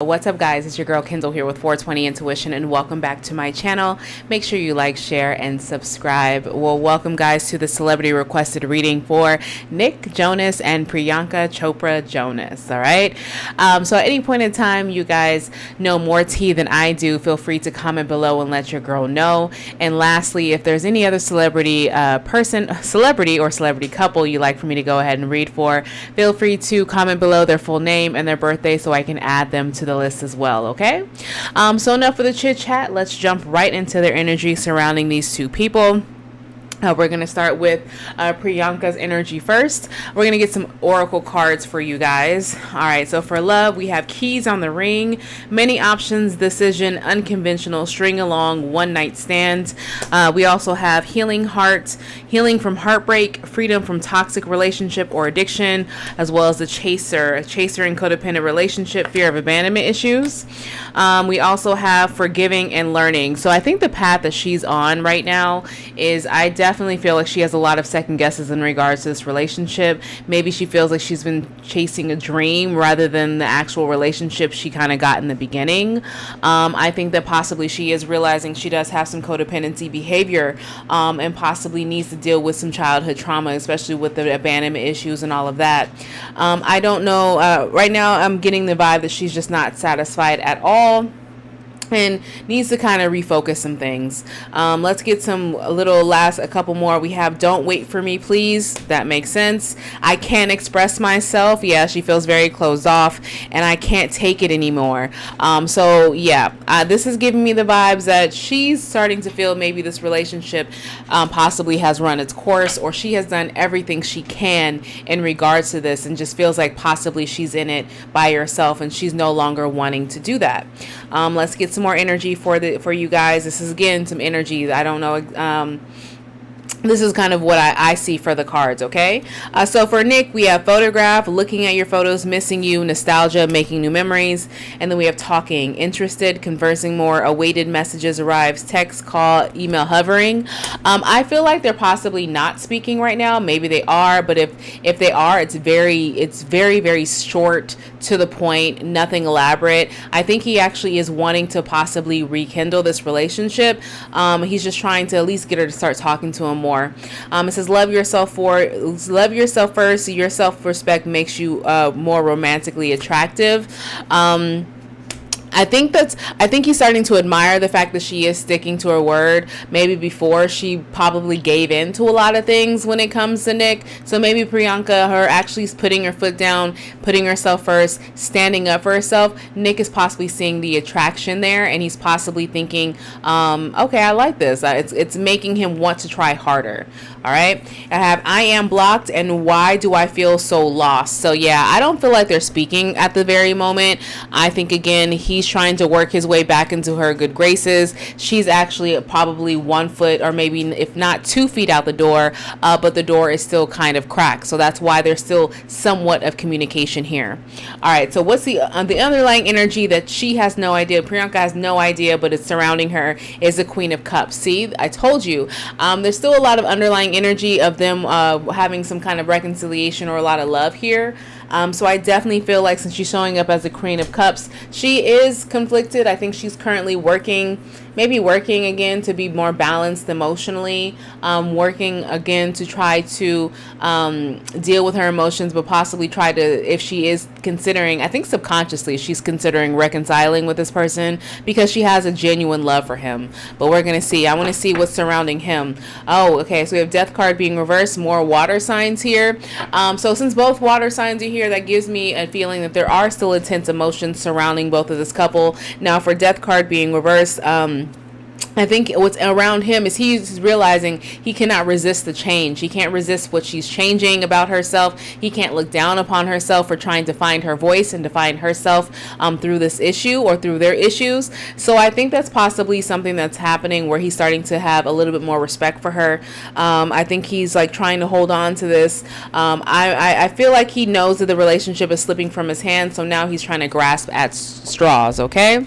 What's up, guys? It's your girl Kendall here with 420 Intuition, and welcome back to my channel. Make sure you like, share, and subscribe. Well, welcome, guys, to the celebrity requested reading for Nick Jonas and Priyanka Chopra Jonas. All right. So at any point in time, you guys know more tea than I do, feel free to comment below and let your girl know. And lastly, if there's any other celebrity celebrity or celebrity couple you'd like for me to go ahead and read for, feel free to comment below their full name and their birthday so I can add them to the list as well. Okay. So enough of the chit chat. Let's jump right into their energy surrounding these two people. We're going to start with Priyanka's energy first. We're going to get some oracle cards for you guys. All right. So for love, we have keys on the ring, many options, decision, unconventional, string along, one night stand. We also have healing heart, healing from heartbreak, freedom from toxic relationship or addiction, as well as the chaser and codependent relationship, fear of abandonment issues. We also have forgiving and learning. So I think the path that she's on right now is, I definitely feel like she has a lot of second guesses in regards to this relationship. Maybe she feels like she's been chasing a dream rather than the actual relationship she kind of got in the beginning. I think that possibly she is realizing she does have some codependency behavior, and possibly needs to deal with some childhood trauma, especially with the abandonment issues and all of that. I don't know. Right now I'm getting the vibe that she's just not satisfied at all and needs to kind of refocus some things. Let's get a couple more. We have don't wait for me, please. That makes sense. I can't express myself. Yeah, she feels very closed off and I can't take it anymore. So yeah, this is giving me the vibes that she's starting to feel maybe this relationship possibly has run its course, or she has done everything she can in regards to this and just feels like possibly she's in it by herself and she's no longer wanting to do that. Let's get some more energy for you guys. This is again some energy. I don't know. This is kind of what I see for the cards, okay? So for Nick, we have photograph, looking at your photos, missing you, nostalgia, making new memories. And then we have talking, interested, conversing more, awaited messages arrives, text, call, email, hovering. I feel like they're possibly not speaking right now. Maybe they are, but if they are, it's very, very short, to the point, nothing elaborate. I think he actually is wanting to possibly rekindle this relationship. He's just trying to at least get her to start talking to him more. It says love yourself first. Your self-respect makes you more romantically attractive. I think he's starting to admire the fact that she is sticking to her word. Maybe before she probably gave in to a lot of things when it comes to Nick. So maybe Priyanka, her actually putting her foot down, putting herself first, standing up for herself. Nick is possibly seeing the attraction there, and he's possibly thinking, okay, I like this. It's making him want to try harder. All right. I am blocked, and why do I feel so lost? So yeah, I don't feel like they're speaking at the very moment. I think again, he's trying to work his way back into her good graces. She's actually probably 1 foot or maybe if not 2 feet out the door, but the door is still kind of cracked. So that's why there's still somewhat of communication here. All right. So what's the underlying energy that she has no idea? Priyanka has no idea, but it's surrounding her is the Queen of Cups. See, I told you, there's still a lot of underlying energy of them having some kind of reconciliation or a lot of love here. So I definitely feel like since she's showing up as a Queen of Cups, she is conflicted. I think she's currently working again to be more balanced emotionally, working again to try to deal with her emotions, but possibly try to, if she is considering, I think subconsciously she's considering reconciling with this person because she has a genuine love for him. But we're going to see. I want to see what's surrounding him. Oh, okay. So we have Death card being reversed, more water signs here. So since both water signs are here, that gives me a feeling that there are still intense emotions surrounding both of this couple. Now for Death card being reversed, I think what's around him is he's realizing he cannot resist the change. He can't resist what she's changing about herself. He can't look down upon herself for trying to find her voice and to find herself through this issue or through their issues. So I think that's possibly something that's happening where he's starting to have a little bit more respect for her. I think he's like trying to hold on to this. I feel like he knows that the relationship is slipping from his hands. So now he's trying to grasp at straws. Okay. All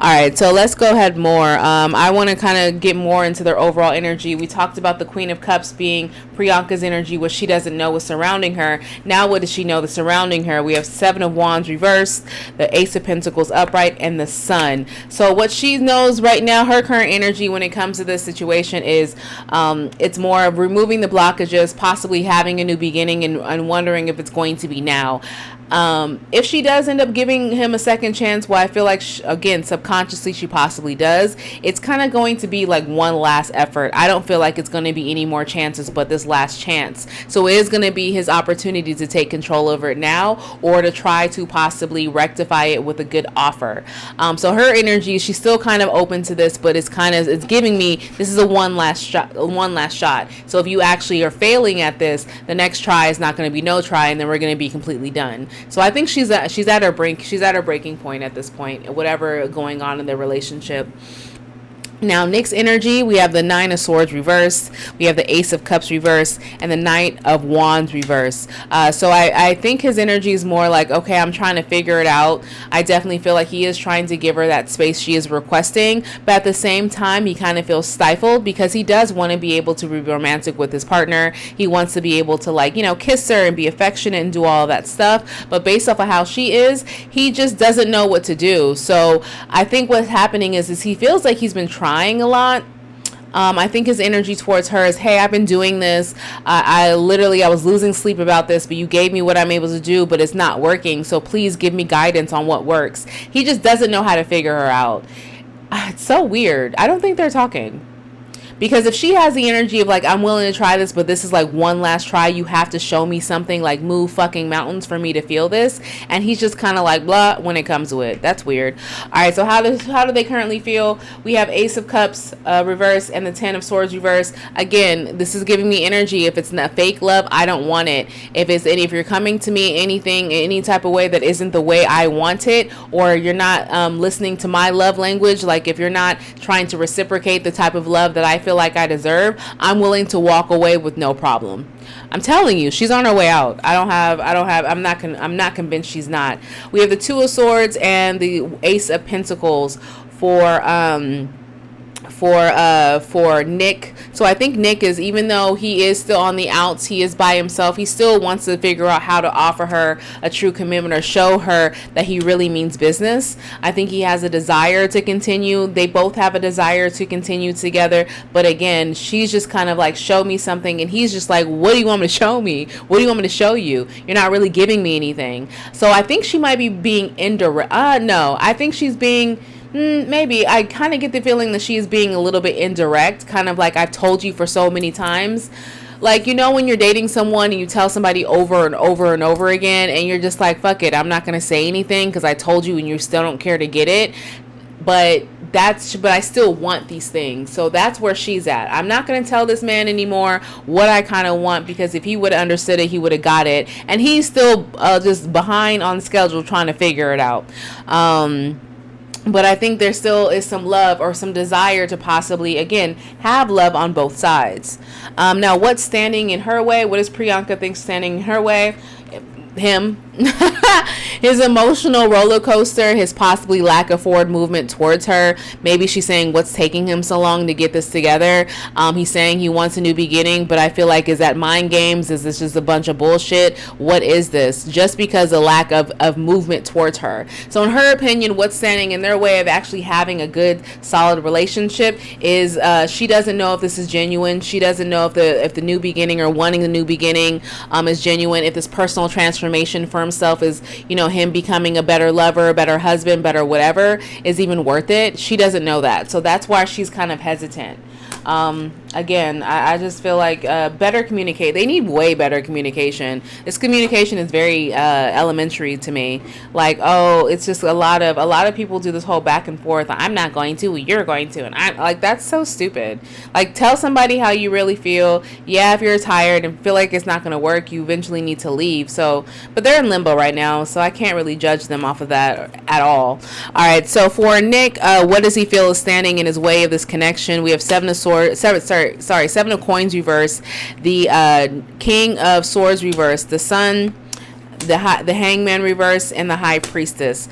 right. So let's go ahead more. I want to kind of get more into their overall energy. We talked about the Queen of Cups being Priyanka's energy, what she doesn't know is surrounding her. Now what does she know that's surrounding her? We have Seven of Wands reversed, the Ace of Pentacles upright, and the Sun. So what she knows right now, her current energy when it comes to this situation is it's more of removing the blockages, possibly having a new beginning, and wondering if it's going to be now. If she does end up giving him a second chance, well, I feel like again, subconsciously she possibly does, it's kind of going to be like one last effort. I don't feel like it's going to be any more chances but this last chance. So it is going to be his opportunity to take control over it now, or to try to possibly rectify it with a good offer. So her energy, she's still kind of open to this, but it's giving me this is a one last shot. So if you actually are failing at this, the next try is not going to be no try, and then we're going to be completely done. So I think she's at her breaking point at this point, whatever going on in their relationship. Now, Nick's energy, we have the Nine of Swords reversed, we have the Ace of Cups reversed, and the Knight of Wands reversed. So I think his energy is more like, okay, I'm trying to figure it out. I definitely feel like he is trying to give her that space she is requesting, but at the same time, he kind of feels stifled because he does want to be able to be romantic with his partner. He wants to be able to, like, kiss her and be affectionate and do all of that stuff, but based off of how she is, he just doesn't know what to do. So I think what's happening is he feels like he's been trying a lot. I think his energy towards her is, hey, I've been doing this. I was losing sleep about this, but you gave me what I'm able to do, but it's not working. So please give me guidance on what works. He just doesn't know how to figure her out. It's so weird. I don't think they're talking. Because if she has the energy of like, I'm willing to try this, but this is like one last try, you have to show me something, like move fucking mountains for me to feel this. And he's just kind of like blah when it comes to it. That's weird. All right, so how do they currently feel? We have Ace of Cups reverse and the Ten of Swords reverse. Again, this is giving me energy. If it's not fake love, I don't want it. If you're coming to me any type of way that isn't the way I want it, or you're not listening to my love language, like if you're not trying to reciprocate the type of love that I feel like I deserve, I'm willing to walk away with no problem. I'm telling you, she's on her way out. I'm not convinced she's not. We have the Two of Swords and the Ace of Pentacles for Nick. So I think Nick is, even though he is still on the outs, he is by himself, he still wants to figure out how to offer her a true commitment or show her that he really means business. I think he has a desire to continue. They both have a desire to continue together, but again, she's just kind of like, show me something, and he's just like, what do you want me to show me? What do you want me to show you? You're not really giving me anything. So I think she might be being indirect. No, I think she's being maybe. I kind of get the feeling that she is being a little bit indirect, kind of like, I've told you for so many times. Like, when you're dating someone and you tell somebody over and over and over again, and you're just like, fuck it, I'm not going to say anything because I told you and you still don't care to get it. But I still want these things. So that's where she's at. I'm not going to tell this man anymore what I kind of want, because if he would have understood it, he would have got it. And he's still just behind on schedule trying to figure it out. But I think there still is some love or some desire to possibly, again, have love on both sides. Now, what's standing in her way? What does Priyanka think standing in her way? Him. His emotional roller coaster, his possibly lack of forward movement towards her. Maybe she's saying, what's taking him so long to get this together? He's saying he wants a new beginning, but I feel like, is that mind games? Is this just a bunch of bullshit? What is this? Just because of lack of movement towards her. So in her opinion, what's standing in their way of actually having a good, solid relationship is she doesn't know if this is genuine. She doesn't know if the new beginning or wanting the new beginning is genuine. If this personal transformation for himself is, him becoming a better lover, a better husband, better whatever, is even worth it. She doesn't know that. So that's why she's kind of hesitant. Again, I just feel like better communicate. They need way better communication. This communication is very elementary to me. Like, it's just a lot of people do this whole back and forth. I'm not going to, you're going to, and I'm like, that's so stupid. Like, tell somebody how you really feel. Yeah, if you're tired and feel like it's not going to work, you eventually need to leave. So, but they're in limbo right now, so I can't really judge them off of that at all. All right, so for Nick, what does he feel is standing in his way of this connection? We have Seven of Coins reverse, the King of Swords reverse, the Sun, the Hangman reverse, and the High Priestess.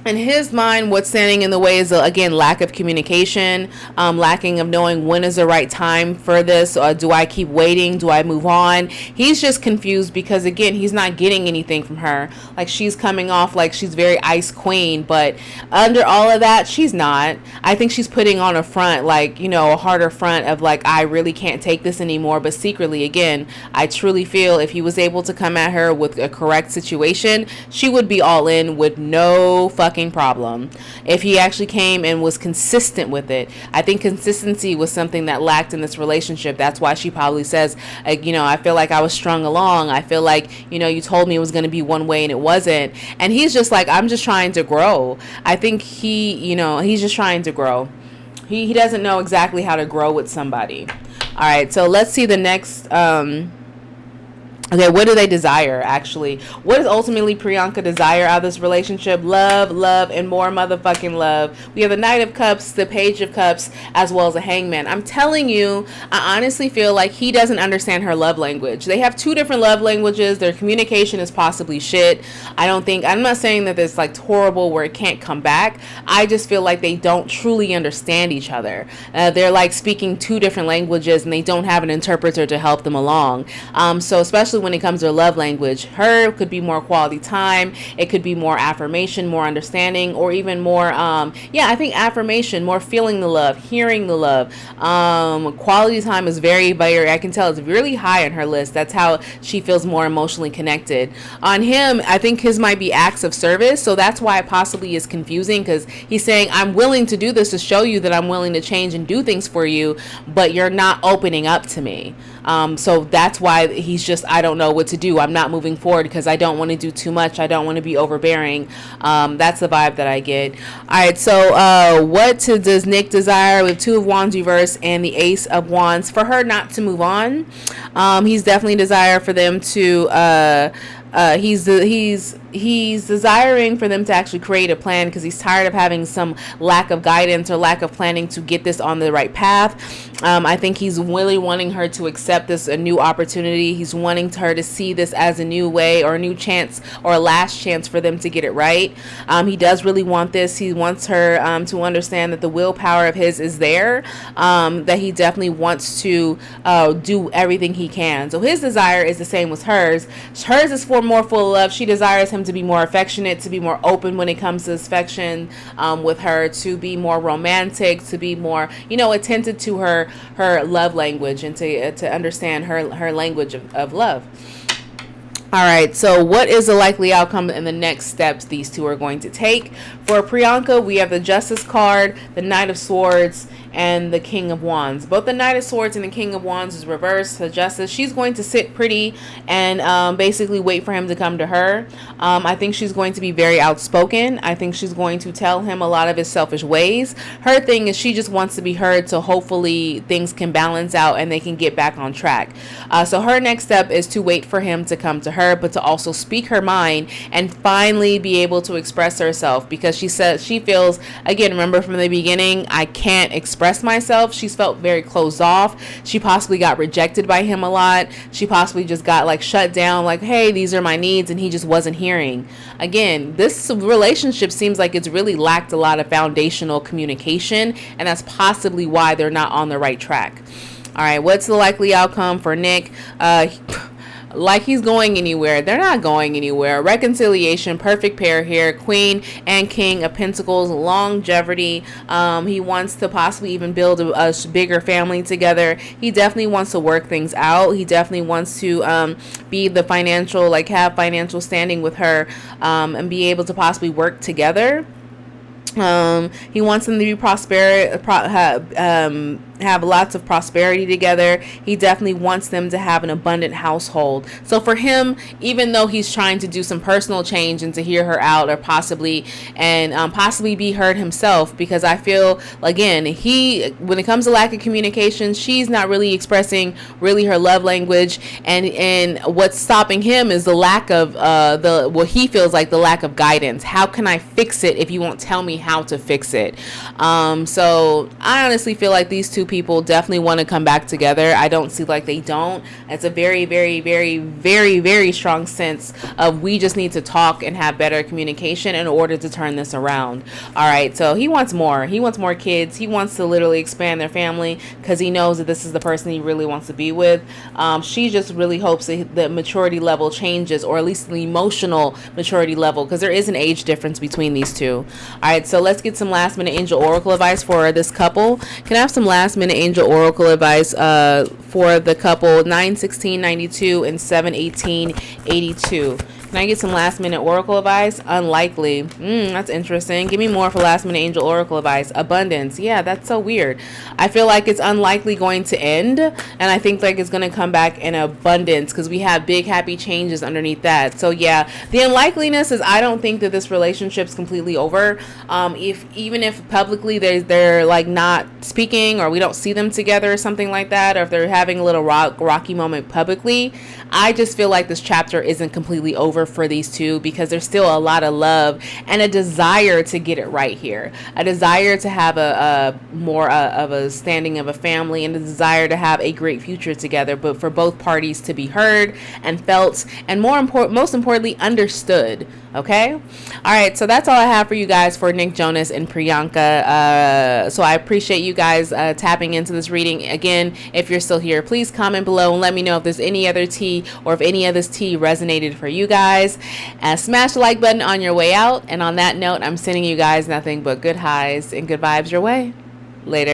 in his mind, what's standing in the way is, again, lack of communication, lacking of knowing when is the right time for this. Do I keep waiting? Do I move on? He's just confused because, again, he's not getting anything from her. Like, she's coming off like she's very ice queen, but under all of that, she's not. I think she's putting on a front, like, you know, a harder front of like, I really can't take this anymore. But secretly, again, I truly feel if he was able to come at her with a correct situation, she would be all in with no fucking problem. If he actually came and was consistent with it, I think consistency was something that lacked in this relationship. That's why she probably says, you know, I feel like I was strung along. I feel like, you know, you told me it was going to be one way and it wasn't. And he's just like, I'm just trying to grow. I think you know, he's just trying to grow. He doesn't know exactly how to grow with somebody. All right, so let's see the next okay, what do they desire, actually? What does ultimately Priyanka desire out of this relationship? Love, love, and more motherfucking love. We have the Knight of Cups, the Page of Cups, as well as a Hangman. I'm telling you, I honestly feel like he doesn't understand her love language. They have two different love languages. Their communication is possibly shit. I'm not saying that it's like horrible where it can't come back. I just feel like they don't truly understand each other. They're like speaking two different languages and they don't have an interpreter to help them along. So especially when it comes to their love language, her could be more quality time, it could be more affirmation, more understanding, or even more I think affirmation, more feeling the love, hearing the love. Quality time is very, I can tell it's really high on her list. That's how she feels more emotionally connected. On him, I think his might be acts of service, so that's why it possibly is confusing, because he's saying, I'm willing to do this to show you that I'm willing to change and do things for you, but you're not opening up to me. So that's why he's just, I don't know what to do. I'm not moving forward because I don't want to do too much. I don't want to be overbearing. That's the vibe that I get. All right, so what does Nick desire? We have Two of Wands reverse and the Ace of Wands. For her not to move on, he's definitely desire for them to he's desiring for them to actually create a plan, because he's tired of having some lack of guidance or lack of planning to get this on the right path. I think he's really wanting her to accept this a new opportunity. He's wanting her to see this as a new way or a new chance or a last chance for them to get it right. He does really want this. He wants her to understand that the willpower of his is there, that he definitely wants to do everything he can. So his desire is the same as hers. Hers is for more full love. She desires him to be more affectionate, to be more open when it comes to affection with her, to be more romantic, to be more, attentive to her love language, and to understand her language of love. All right, so what is the likely outcome and the next steps these two are going to take? For Priyanka, we have the Justice card, the Knight of Swords, and the King of Wands. Both the Knight of Swords and the King of Wands is reversed. The Justice, she's going to sit pretty and basically wait for him to come to her. I think she's going to be very outspoken. I think she's going to tell him a lot of his selfish ways. Her thing is she just wants to be heard, so hopefully things can balance out and they can get back on track. So her next step is to wait for him to come to her, but to also speak her mind and finally be able to express herself, because she says she feels, again, remember from the beginning, I can't express myself. She's felt very closed off. She possibly got rejected by him a lot. She possibly just got like shut down, like, hey, these are my needs, and he just wasn't hearing. Again, this relationship seems like it's really lacked a lot of foundational communication, and that's possibly why they're not on the right track. All right, what's the likely outcome for Nick? Like he's going anywhere. They're not going anywhere. Reconciliation, perfect pair here. Queen and King of Pentacles, longevity. He wants to possibly even build a bigger family together. He definitely wants to work things out. He definitely wants to be the financial, like have financial standing with her, and be able to possibly work together. He wants them to be have lots of prosperity together. He definitely wants them to have an abundant household. So for him, even though he's trying to do some personal change and to hear her out, or possibly be heard himself, because I feel, again, when it comes to lack of communication, she's not really expressing really her love language, and what's stopping him is the lack of what he feels like the lack of guidance. How can I fix it if you won't tell me how to fix it? So I honestly feel like these two people definitely want to come back together. I don't see like they don't. It's a very, very, very, very, very strong sense of we just need to talk and have better communication in order to turn this around. All right, so he wants more. He wants more kids. He wants to literally expand their family because he knows that this is the person he really wants to be with. She just really hopes that the maturity level changes, or at least the emotional maturity level, because there is an age difference between these two. All right, so let's get some last minute angel oracle advice for this couple. Can I have some last minute angel oracle advice for the couple 9/16/92 and 7/18/82? Can I get some last minute oracle advice? Unlikely. That's interesting. Give me more for last minute angel oracle advice. Abundance. Yeah, that's so weird. I feel like it's unlikely going to end, and I think like it's going to come back in abundance because we have big happy changes underneath that. So yeah, the unlikeliness is I don't think that this relationship's completely over. Even if publicly they're like not speaking, or we don't see them together or something like that, or if they're having a little rocky moment publicly, I just feel like this chapter isn't completely over for these two, because there's still a lot of love and a desire to get it right here, a desire to have a more of a standing of a family, and a desire to have a great future together, but for both parties to be heard and felt, and most importantly understood. Okay, all right, so that's all I have for you guys for Nick Jonas and Priyanka. So I appreciate you guys tapping into this reading. Again, if you're still here, please comment below and let me know if there's any other tea, or if any of this tea resonated for you guys. Smash the like button on your way out, and on that note, I'm sending you guys nothing but good highs and good vibes your way. Later.